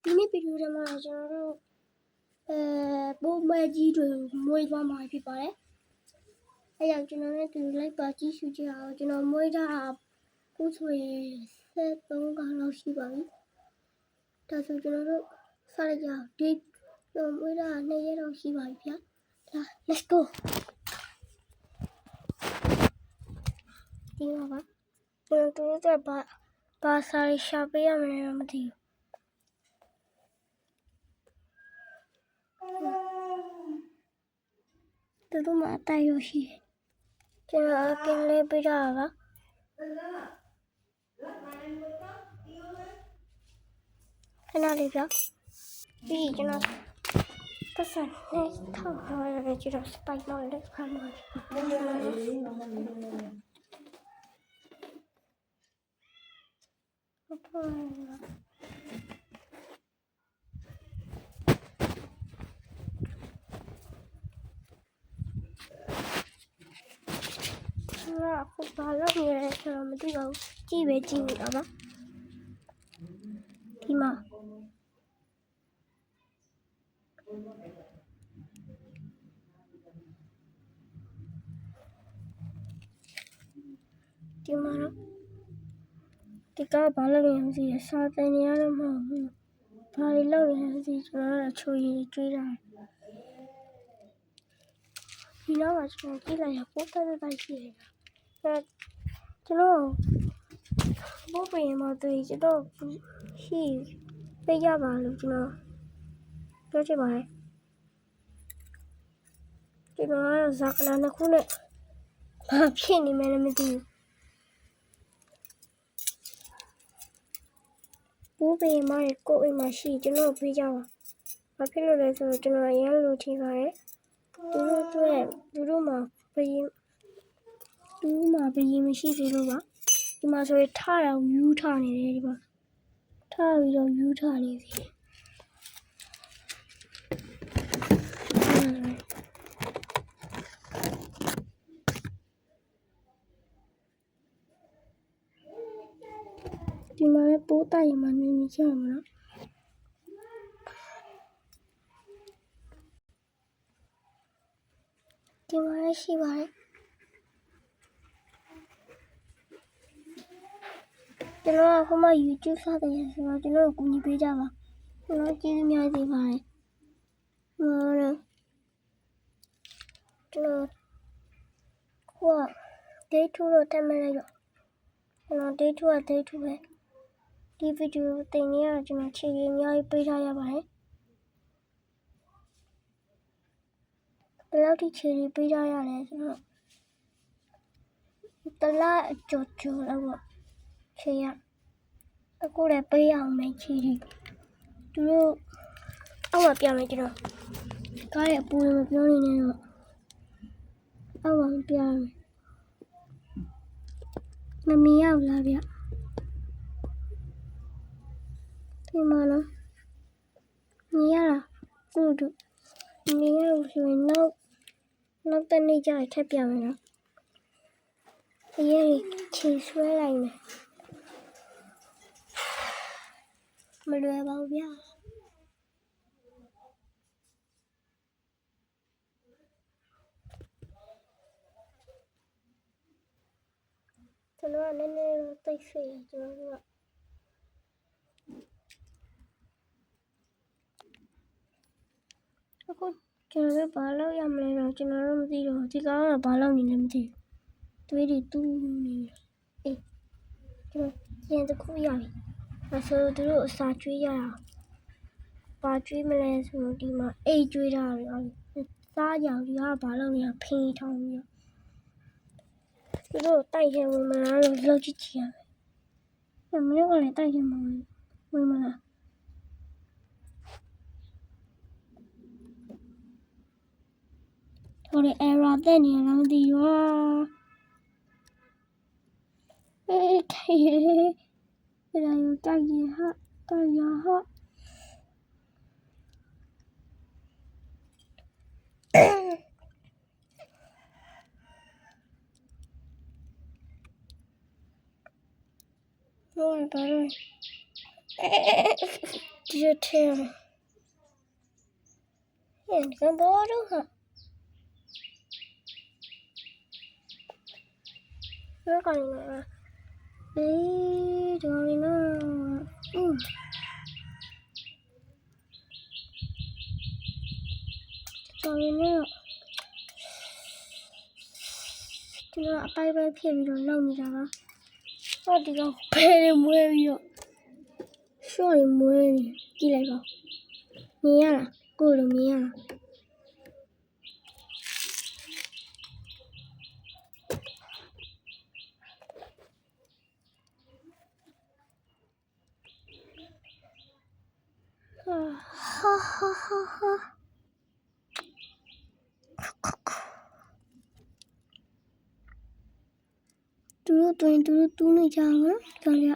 ဒီနေ့ဗီဒီယိုထဲမှာကျွန်တော်တို့ပိုးမဲကြီးတွေမွေးသွားမှာဖြစ်ပါတယ်။အဲကြောင့်ကျွန်တော်နဲ့တူလိုက်ပါကြည့်ရှုကြအောင်ကျွန်တော်မွေးတာခုဆိုရင်73ကောင်လောက်ရှိပါပြီ။ဒါဆိုကျွန်တော်တို့စလိုက်ကြအောင်ဒီကျွန်တော်မွေးတာ2ရက်တော့ရှိပါပြီဗျာ။ဒါ let's go ဒီမှာပါကျွန်တော်တို့ဘာစာရေးရှာပေးရမလဲတော့မသိဘူးသူတို့မှာအတိုက်ရရှိတယ်ကျွန်တော်အကင်းလေးပေးတာပါခဏလေးပြပြီးကျွန်တော်ပတ်စံနဲ့ထောက်ထားရတဲ့ကျွန်တော်စပိုက်မောင်းလေးခံပါအခုဘာလို့နေလဲဆိုတော့မသိပါဘူးကြည့်ပဲကြည့်နေတာပါဒီမှာဒီမှာတော့ဒီကဘာလို့လဲမသိဘူးစာသင်နေရတော့မဟုတ်ဘူးဘာလို့လဲမသိကျွန်တော်ကချိုးရည်ကျွေးတာဒီတော့ကျွန်တော်ကြည့်လိုက်ရပို့တဲ့ရှိတယ်ကျွန်တော်ဘိုးဘင်းမတွေ့ကျွန်တော်ရှိပေးကြပါလို့ကျွန်တော်ပြောချင်ပါတယ်ကျွန်တော်ကတော့ဇာကနာနှစ်ခုနဲ့ဘာဖြစ်နေမှလည်းမသိဘူးဘိုးဘင်းမရဲ့ကိုယ်အိမ်မှာရှိကျွန်တော်ပေးကြပါဘာဖြစ်လို့လဲဆိုတော့ကျွန်တော်အရင်လိုထင်ပါတယ်သူတို့မှာဘယင်းမရှိသေးလို့ပါဒီမှာဆိုရင်ထတာယူထနေတယ်ဒီမှာထပြီးတော့ယူထနေစီဒီမှာလည်းပိုးတိုက်ရမှနေကြမှာနော်ဒီမှာလည်းရှိပါတယ်ကျွန်တော်ကခုမှ YouTube စတင်ရဆိုတော့ကျွန်တော်ကိုကူညီပေးကြပါကျွန်တော်ကျေးဇူးများသေးပါတယ်ကျွန်တော်ခုက day 2တော့တက်မလိုက်တော့ကျွန်တော် day 2က day 2ပဲဒီဗီဒီယိုတင်နေရတော့ကျွန်တော်ခြေကြီးအများကြီးပေးထားရပါတယ်ဘယ်လောက်ထိခြေကြီးပေးထားရလဲဆိုတော့တလားအကျော်လောက်ပေါ့ခြေရအခုလည်းပေးအောင်မယ်ခြေကြီးသူတို့အောက်မှာပြမယ်ကျွန်တော်ကားရဲ့အပူမပြောနေနဲ့တော့အောက်မှာပြမယ်မမြင်ရဘူးလားဗျဒီမှာနော်မြင်ရလားဟုတ်တို့မြင်ရလို့ဆိုရင်နောက်တနေ့ကျရင်ထပ်ပြမယ်နော်အရင်ခြေဆွဲလိုက်မယ်မလွယ်ပါဘူးဗျာကျွန်တော်ကနည်းနည်းတိတ်ဆိတ်ရကျွန်တော်ကအခုကျွန်တော်ဘာလုပ်ရမလဲတော့ကျွန်တော်တို့မသိတော့ဒီကောင်ကဘာလုပ်နေလဲမသိဘူးတွေးတွေတူးနေအေးကျွန်တော်ကျန်တစ်ခုရပြီအဲဆိုသူတို့အစာကျွေးရအောင်ဘာကျွေးမလဲဆိုတော့ဒီမှာအိတ်ကျွေးတာစားကြအောင်ဒီကဘာလုပ်နေလဲဖိထောင်ပြီးသူတို့တိုက်ချင်ဝင်မလားလို့လှုပ်ကြည့်ချင်တယ်မင်းကလည်းတိုက်ချင်မဝင်မလားဟိုလေ error တက်နေလားမသိဘူးထိုင်ရဲအဲ့ဒါကိုတိုက်ရဟာတိုက်ရဟာဟိုဘာလို့ဒီ ဒီလိုထဲဟဲ့ကဘောတော့ဟာဘယ်ကောင်လဲဒီလိုနော်တော်ရင်တော့ဒီတော့အပိုက်ဖြစ်ပြီးတော့လောက်နေတာပါဟောဒီကောင်ဖဲမွေးပြီးတော့ရှော့ရင်မွေးနေကြည့်လိုက်ပါမြင်ရလားကိုလိုမြင်ရလားဟာသူတို့တွင်သူတို့တူးနေကြမှာကြောင်ရ